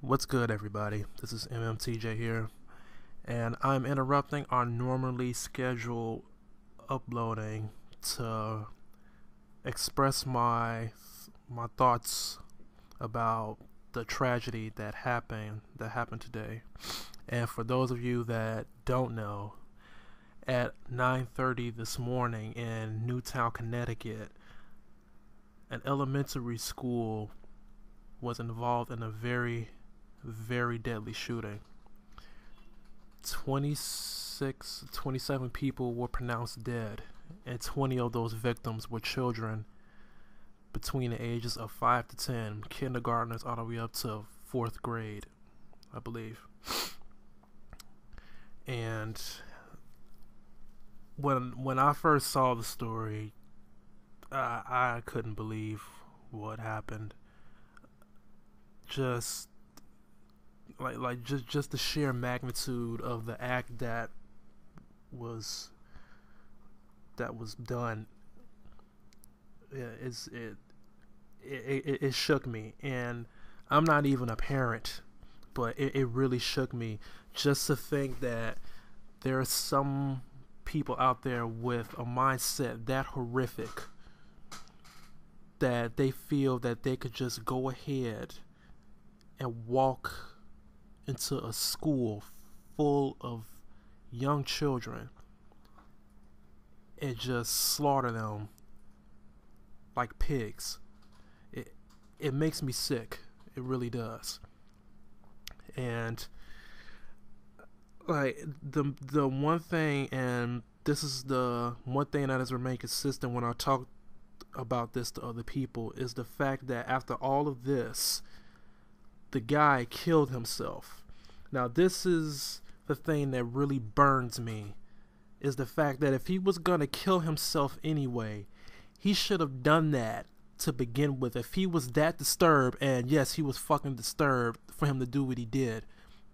What's good, everybody? This is MMTJ here, and I'm interrupting our normally scheduled uploading to express my thoughts about the tragedy that happened today. And for those of you that don't know, at 9:30 this morning in Newtown, Connecticut, an elementary school was involved in a very deadly shooting. 27 people were pronounced dead, and 20 of those victims were children between the ages of 5 to 10, kindergartners all the way up to 4th grade, I believe. And when I first saw the story, I couldn't believe what happened. Just the sheer magnitude of the act that was done. It shook me, and I'm not even a parent, but it really shook me just to think that there are some people out there with a mindset that horrific that they feel that they could just go ahead and walk into a school full of young children and just slaughter them like pigs. It makes me sick. It really does. And like the one thing, and this is the one thing that has remained consistent when I talk about this to other people, is the fact that after all of this, the guy killed himself. Now, this is the thing that really burns me, is the fact that if he was going to kill himself anyway, he should have done that to begin with. If he was that disturbed, and yes, he was fucking disturbed for him to do what he did,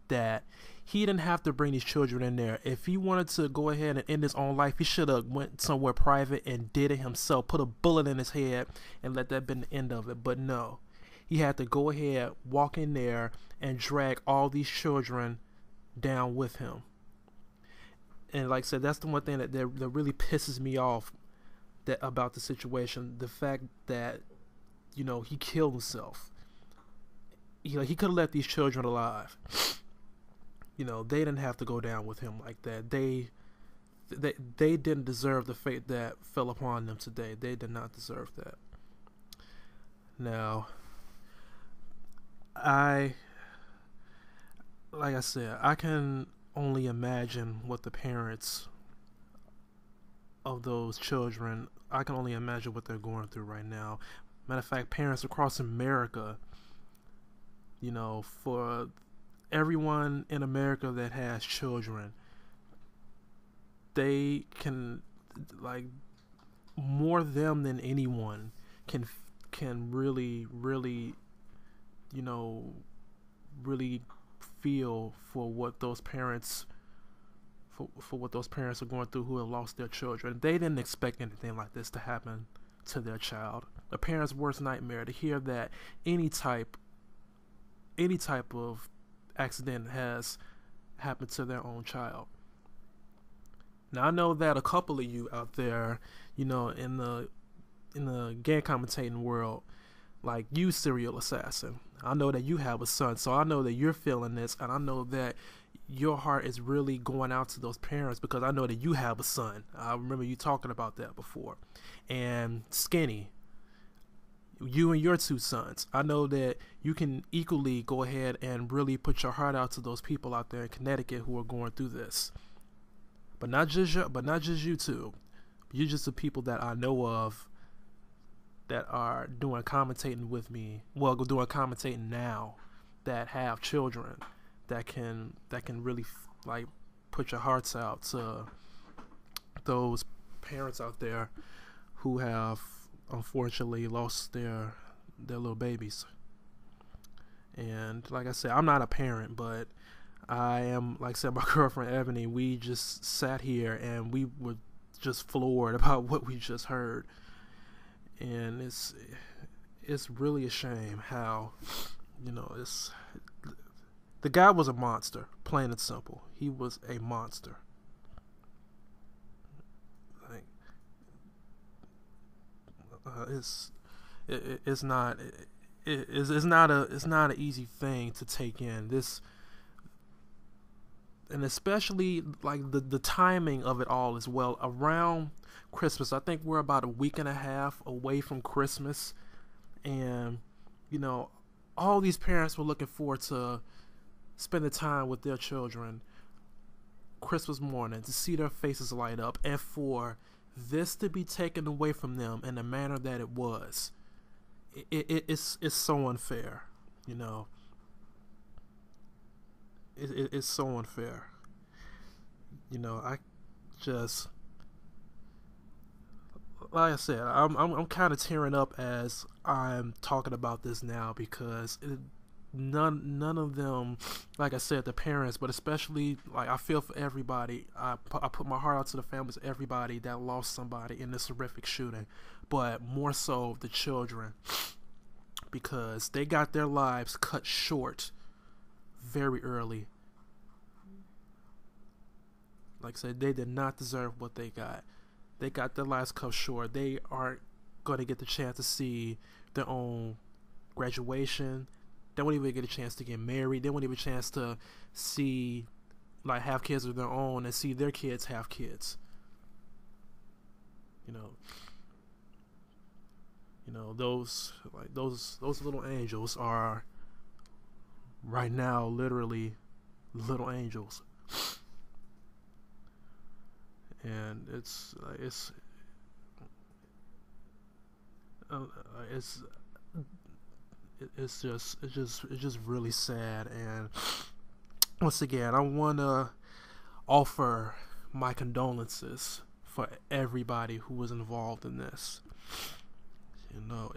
that he didn't have to bring these children in there. If he wanted to go ahead and end his own life, he should have went somewhere private and did it himself, put a bullet in his head, and let that be the end of it. But no. He had to go ahead, walk in there, and drag all these children down with him. And like I said, that's the one thing that really pisses me off about the situation. The fact that, he killed himself. He could have left these children alive. They didn't have to go down with him like that. They didn't deserve the fate that fell upon them today. They did not deserve that. Now, like I said, I can only imagine what the parents of those children, I can only imagine what they're going through right now. Matter of fact, parents across America, for everyone in America that has children, they can, like, more them than anyone can really really feel for what those parents for what those parents are going through who have lost their children. They didn't expect anything like this to happen to their child. A parent's worst nightmare, to hear that any type of accident has happened to their own child. Now, I know that a couple of you out there, in the game commentating world, like you, serial assassin, I know that you have a son, so I know that you're feeling this, and I know that your heart is really going out to those parents, because I know that you have a son. I remember you talking about that before. And Skinny, you and your 2 sons, I know that you can equally go ahead and really put your heart out to those people out there in Connecticut who are going through this. But not just you two. You're just the people that I know of that are doing commentating with me, doing commentating now, that have children, that can really like put your hearts out to those parents out there who have unfortunately lost their little babies. And like I said, I'm not a parent, but I am, like I said, my girlfriend Ebony, we just sat here and we were just floored about what we just heard. And it's really a shame how, it's The guy was a monster, plain and simple. He was a monster. Like, it's not an easy thing to take in this, and especially like the timing of it all as well. Around Christmas, I think we're about a week and a half away from Christmas, and you know, all these parents were looking forward to spending time with their children Christmas morning, to see their faces light up, and for this to be taken away from them in the manner that it was, it's so unfair, you know. It's so unfair, you know. I just, like I said, I'm kind of tearing up as I'm talking about this now, because none of them, like I said, the parents, but especially, like, I feel for everybody. I put my heart out to the families of everybody that lost somebody in this horrific shooting, but more so the children, because they got their lives cut short very early. Like I said, they did not deserve what they got. They got their lives cut short. They aren't going to get the chance to see their own graduation. They won't even get a chance to get married. They won't even get a chance to see, like, have kids of their own and see their kids have kids. You know, those little angels are right now literally little angels, and it's just really sad. And once again, I want to offer my condolences for everybody who was involved in this. You know,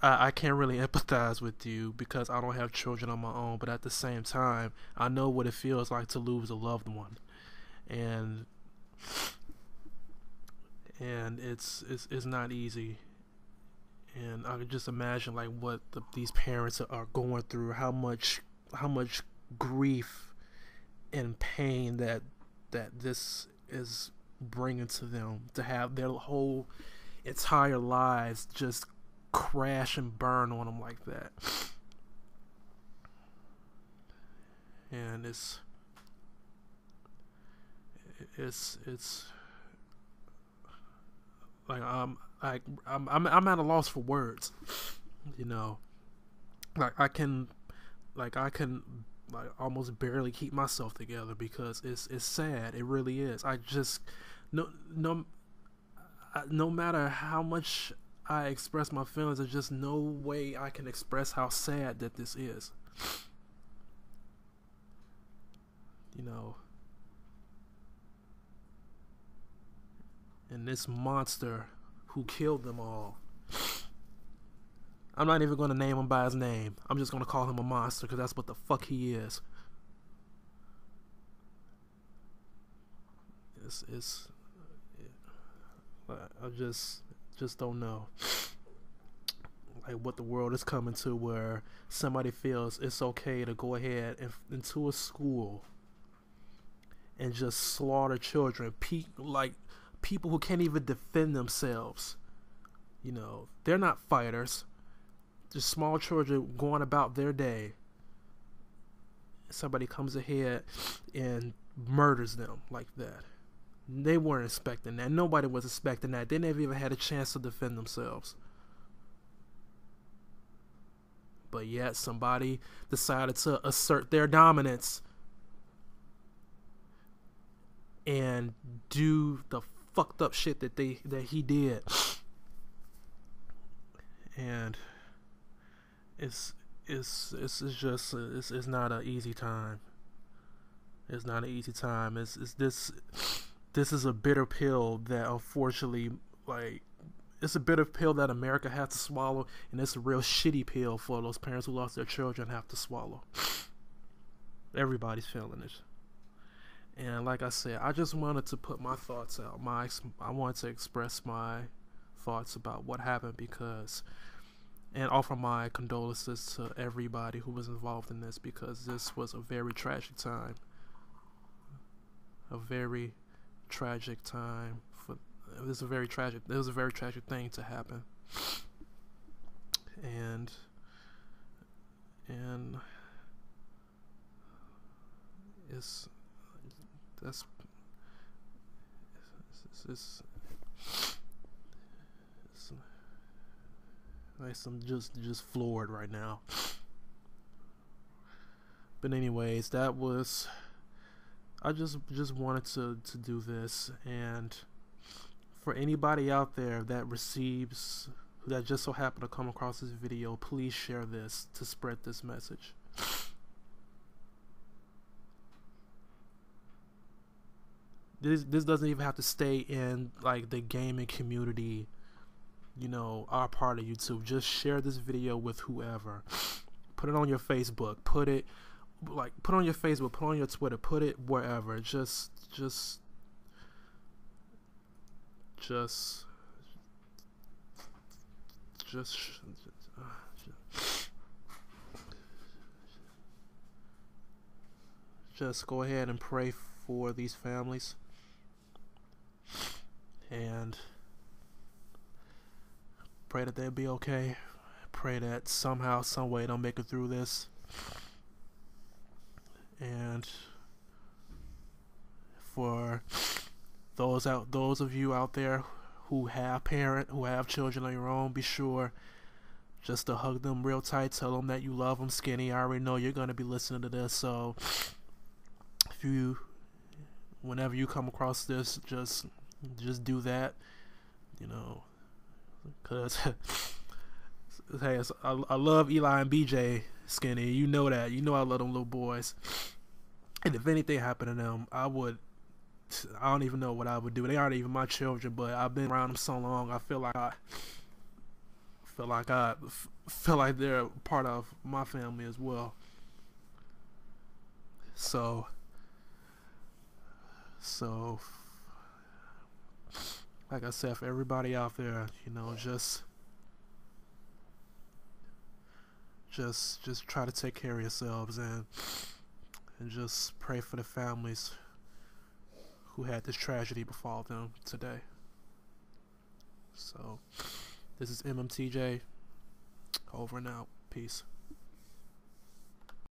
I can't really empathize with you because I don't have children of my own, but at the same time, I know what it feels like to lose a loved one, and it's not easy. And I could just imagine, like, what these parents are going through, how much grief and pain that this is bringing to them, to have their whole entire lives just crash and burn on them like that. And it's like I'm at a loss for words, you know. I can almost barely keep myself together because it's sad. It really is. I just no matter how much I express my feelings, there's just no way I can express how sad that this is. You know. And this monster who killed them all, I'm not even going to name him by his name. I'm just going to call him a monster because that's what the fuck he is. I just don't know, like, what the world is coming to, where somebody feels it's okay to go ahead and into a school and just slaughter children, people who can't even defend themselves. You know, they're not fighters. Just small children going about their day. Somebody comes ahead and murders them like that. They weren't expecting that. Nobody was expecting that. They never even had a chance to defend themselves. But yet somebody decided to assert their dominance and do the fucked up shit that he did. And it's not an easy time. It's not an easy time. This is a bitter pill that, unfortunately, like, it's a bitter pill that America has to swallow, and it's a real shitty pill for those parents who lost their children have to swallow. Everybody's feeling it. And like I said, I just wanted to put my thoughts out. I wanted to express my thoughts about what happened, because and offer my condolences to everybody who was involved in this, because this was a very tragic time. A very tragic time. It was a very tragic thing to happen. And it's I'm just floored right now. But anyways, that was, I just wanted to do this. And for anybody out there that just so happened to come across this video, please share this to spread this message. This doesn't even have to stay in like the gaming community, you know, our part of YouTube. Just share this video with whoever. Put it on your Facebook. Put it on your Facebook. Put it on your Twitter. Put it wherever. Just go ahead and pray for these families, and pray that they'll be okay. Pray that somehow, some way, they'll make it through this. And for those of you out there who have children of your own, be sure just to hug them real tight. Tell them that you love them. Skinny, I already know you're gonna be listening to this, so whenever you come across this, just do that, you know, because hey, I love Eli and BJ, Skinny, you know that, you know I love them little boys, and if anything happened to them, I don't even know what I would do. They aren't even my children, but I've been around them so long, I feel like they're part of my family as well. So like I said, for everybody out there, you know, just try to take care of yourselves, and just pray for the families who had this tragedy befall them today. So this is MMTJ, over and out. Peace.